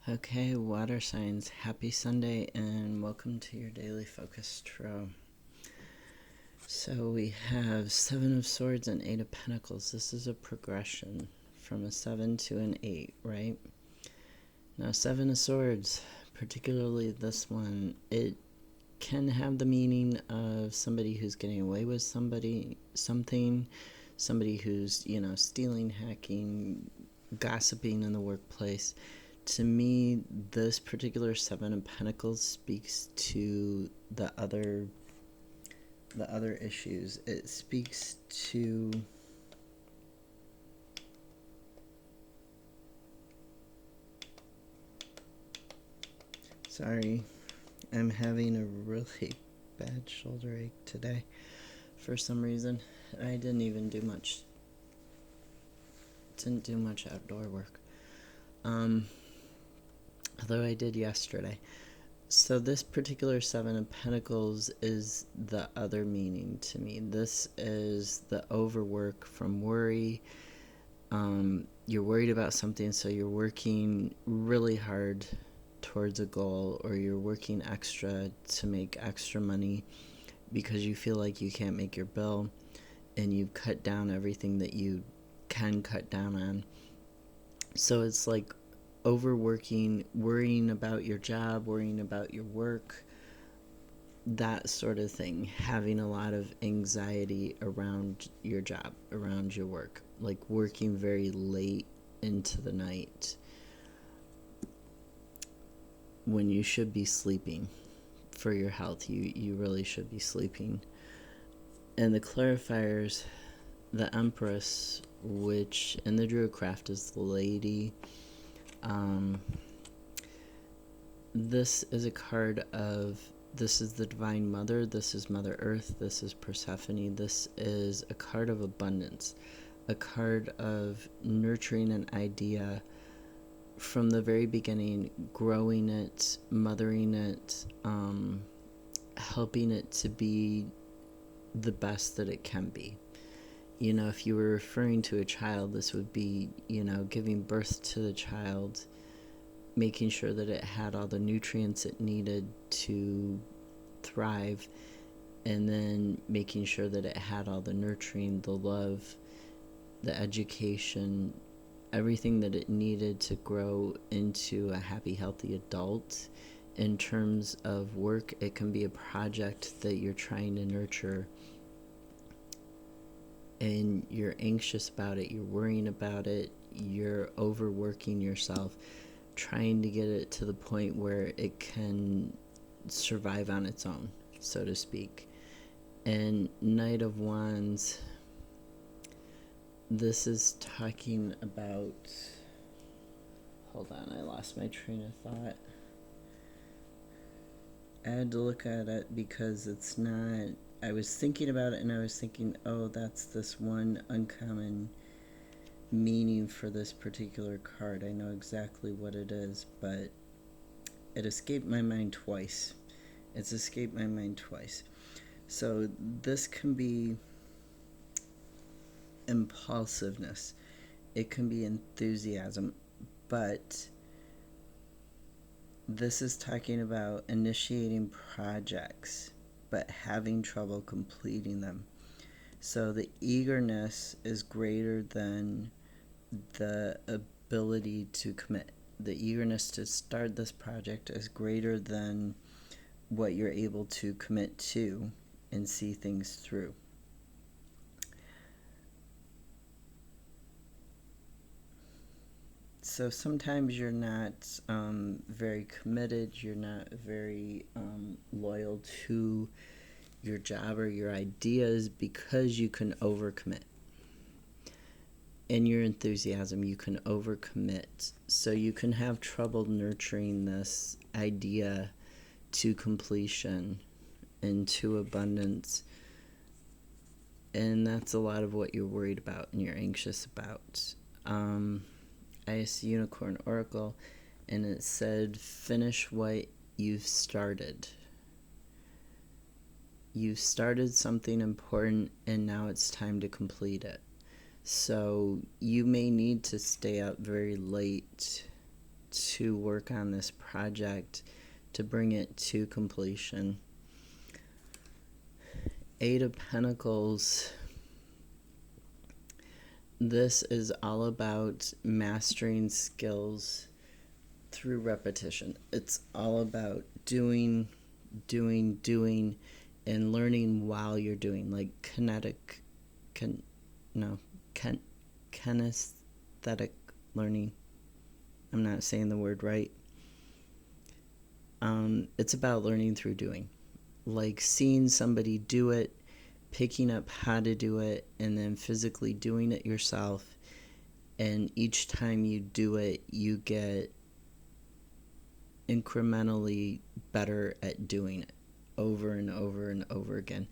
Okay, water signs, happy Sunday and welcome to your daily focus tarot. So we have Seven of Swords and Eight of Pentacles. This is a progression from a 7 to an 8, right? Now, Seven of Swords, particularly this one, it can have the meaning of somebody who's getting away with somebody who's, stealing, hacking, gossiping in the workplace. To me, this particular Seven of Pentacles speaks to the other issues. It speaks to sorry, I'm having a really bad shoulder ache today for some reason. I didn't do much outdoor work. Although I did yesterday. So this particular Seven of Pentacles is the other meaning to me. This is the overwork from worry. You're worried about something, so you're working really hard towards a goal, or you're working extra to make extra money because you feel like you can't make your bill, and you've cut down everything that you can cut down on. So it's like overworking, worrying about your job, worrying about your work, that sort of thing, having a lot of anxiety around your job, around your work, like working very late into the night when you should be sleeping. For your health, you really should be sleeping. And the clarifiers, the Empress, which in the Druidcraft is the lady. This is a card of, this is the Divine Mother, this is Mother Earth, this is Persephone, this is a card of abundance, a card of nurturing an idea from the very beginning, growing it, mothering it, helping it to be the best that it can be. If you were referring to a child, this would be, giving birth to the child, making sure that it had all the nutrients it needed to thrive, and then making sure that it had all the nurturing, the love, the education, everything that it needed to grow into a happy, healthy adult. In terms of work, it can be a project that you're trying to nurture, and you're anxious about it, you're worrying about it, you're overworking yourself, trying to get it to the point where it can survive on its own, so to speak. And Knight of Wands, this is talking about, hold on, I lost my train of thought. I had to look at it because it's not, I was thinking about it and I was thinking, oh, that's this one uncommon meaning for this particular card. I know exactly what it is, but it escaped my mind twice. It's escaped my mind twice. So this can be impulsiveness, it can be enthusiasm, but this is talking about initiating projects but having trouble completing them. So the eagerness is greater than the ability to commit. The eagerness to start this project is greater than what you're able to commit to and see things through. So sometimes you're not very committed, you're not very loyal to your job or your ideas because you can overcommit. In your enthusiasm, you can overcommit. So you can have trouble nurturing this idea to completion and to abundance. And that's a lot of what you're worried about and you're anxious about. I see Unicorn Oracle, and it said, finish what you've started. You've started something important, and now it's time to complete it. So you may need to stay up very late to work on this project to bring it to completion. Eight of Pentacles. This is all about mastering skills through repetition. It's all about doing, and learning while you're doing, like kinesthetic learning. I'm not saying the word right. It's about learning through doing, like seeing somebody do it, picking up how to do it, and then physically doing it yourself. And each time you do it, you get incrementally better at doing it over and over and over again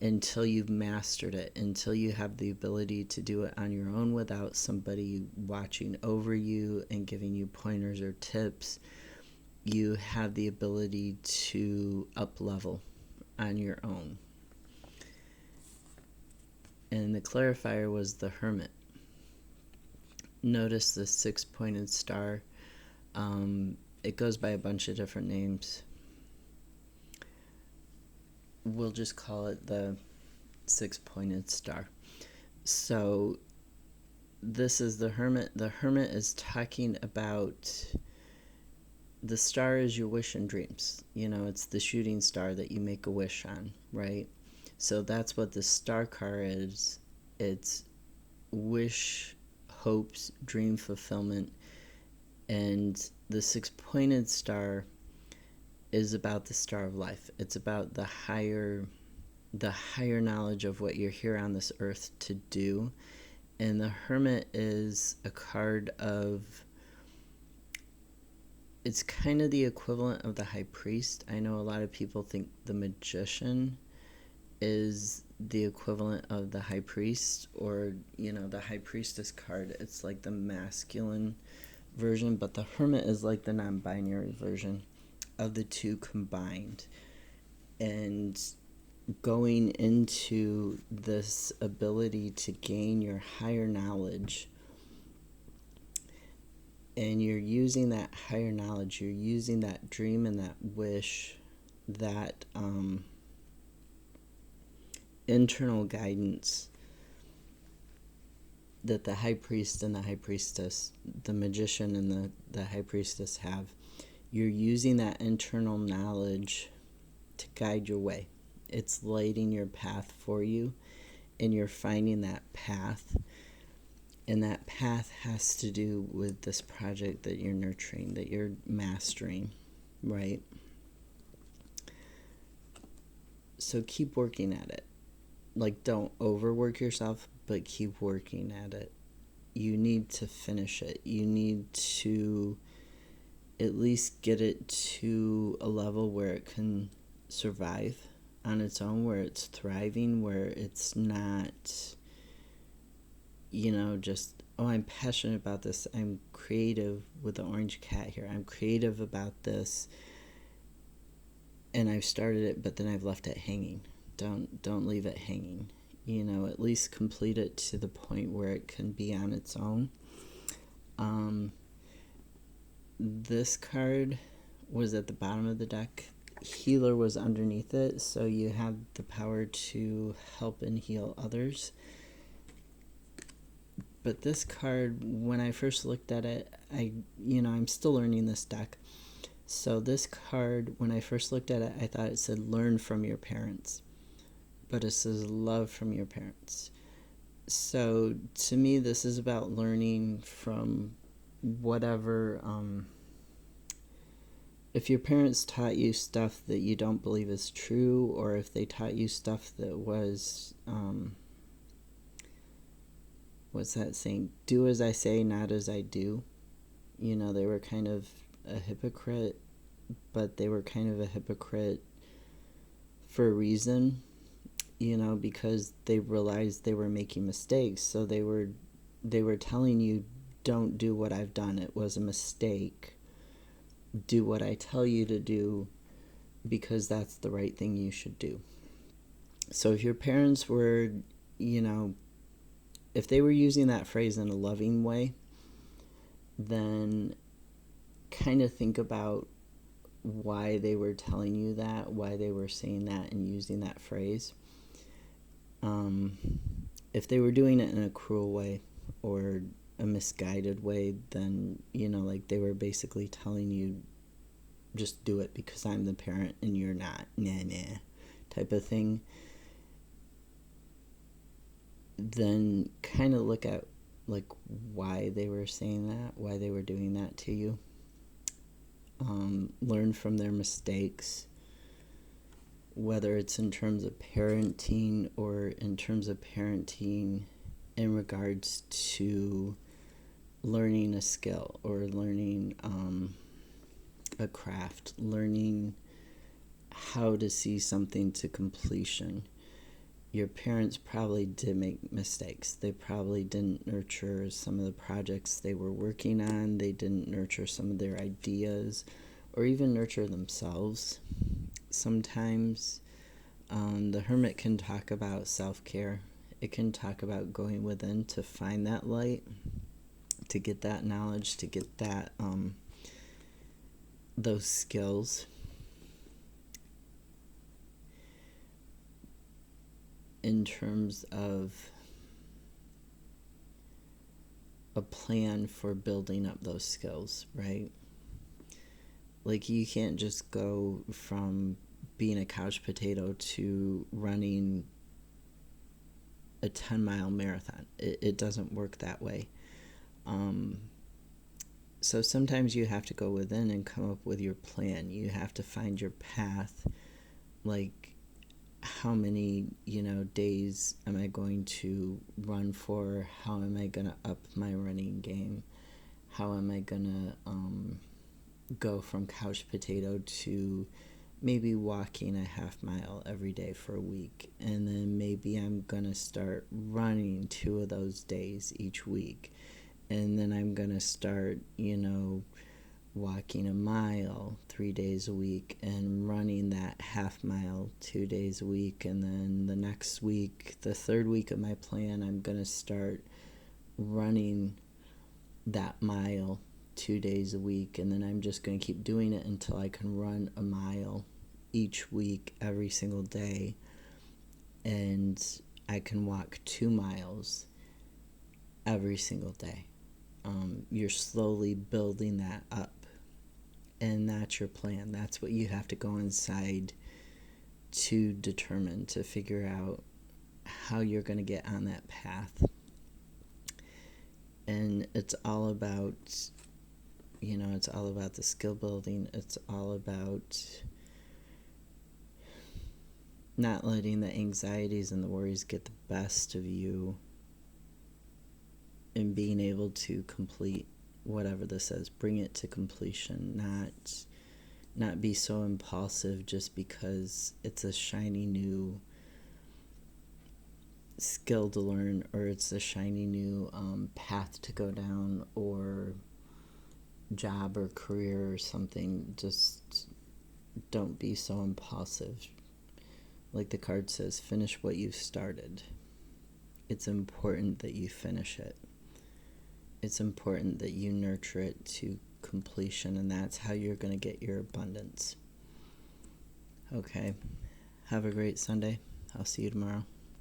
until you've mastered it, until you have the ability to do it on your own without somebody watching over you and giving you pointers or tips. You have the ability to up level on your own. And the clarifier was the Hermit. Notice the 6-pointed star. It goes by a bunch of different names. We'll just call it the 6-pointed star. So this is the Hermit. The Hermit is talking about the star is your wish and dreams. You know, it's the shooting star that you make a wish on, right? So that's what the star card is. It's wish, hopes, dream fulfillment. And the 6-pointed star is about the star of life. It's about the higher knowledge of what you're here on this earth to do. And the Hermit is a card of, it's kind of the equivalent of the High Priest. I know a lot of people think the Magician is the equivalent of the High Priest, or, you know, the High Priestess card. It's like the masculine version, but the Hermit is like the non-binary version of the two combined. And going into this ability to gain your higher knowledge, and you're using that higher knowledge, you're using that dream and that wish, that internal guidance that the High Priest and the High Priestess, the Magician and the High Priestess have. You're using that internal knowledge to guide your way. It's lighting your path for you, and you're finding that path. And that path has to do with this project that you're nurturing, that you're mastering, right? So keep working at it. Like, don't overwork yourself, but keep working at it. You need to finish it. You need to at least get it to a level where it can survive on its own, where it's thriving, where it's not, you know, just, oh, I'm passionate about this. I'm creative with the orange cat here. I'm creative about this, and I've started it, but then I've left it hanging. Don't leave it hanging. You know, at least complete it to the point where it can be on its own. This card was at the bottom of the deck. Healer was underneath it, so you have the power to help and heal others. But this card, when I first looked at it, I'm still learning this deck. So this card, when I first looked at it, I thought it said learn from your parents. But it says love from your parents. So to me, this is about learning from whatever, if your parents taught you stuff that you don't believe is true, or if they taught you stuff that was, what's that saying? Do as I say, not as I do. You know, they were kind of a hypocrite, but they were kind of a hypocrite for a reason, you know, because they realized they were making mistakes. So they were telling you, don't do what I've done. It was a mistake. Do what I tell you to do, because that's the right thing you should do. So if your parents were, you know, if they were using that phrase in a loving way, then kind of think about why they were telling you that, why they were saying that and using that phrase. If they were doing it in a cruel way or a misguided way, then, like they were basically telling you, just do it because I'm the parent and you're not, nah, type of thing, then kind of look at like why they were saying that, why they were doing that to you. Learn from their mistakes, whether it's in terms of parenting or in terms of parenting in regards to learning a skill or learning a craft, learning how to see something to completion. Your parents probably did make mistakes. They probably didn't nurture some of the projects they were working on. They didn't nurture some of their ideas or even nurture themselves. Sometimes the hermit can talk about self-care. It can talk about going within to find that light, to get that knowledge, to get that those skills. In terms of a plan for building up those skills, right? Like you can't just go from being a couch potato to running a 10-mile marathon. It doesn't work that way. So sometimes you have to go within and come up with your plan. You have to find your path. Like, how many, days am I going to run for? How am I going to up my running game? How am I going to go from couch potato to maybe walking a half mile every day for a week? And then maybe I'm going to start running 2 of those days each week. And then I'm going to start, walking a mile 3 days a week and running that half mile 2 days a week. And then the next week, the 3rd week of my plan, I'm going to start running that mile 2 days a week. And then I'm just going to keep doing it until I can run a mile each week, every single day. And I can walk 2 miles every single day. You're slowly building that up. And that's your plan. That's what you have to go inside to determine, to figure out how you're going to get on that path. And it's all about, it's all about the skill building. It's all about not letting the anxieties and the worries get the best of you and being able to complete whatever this is. Bring it to completion, not be so impulsive just because it's a shiny new skill to learn, or it's a shiny new path to go down, or job or career or something. Just don't be so impulsive. Like the card says, finish what you've started. It's important that you finish it. It's important that you nurture it to completion, and that's how you're going to get your abundance. Okay. Have a great Sunday. I'll see you tomorrow.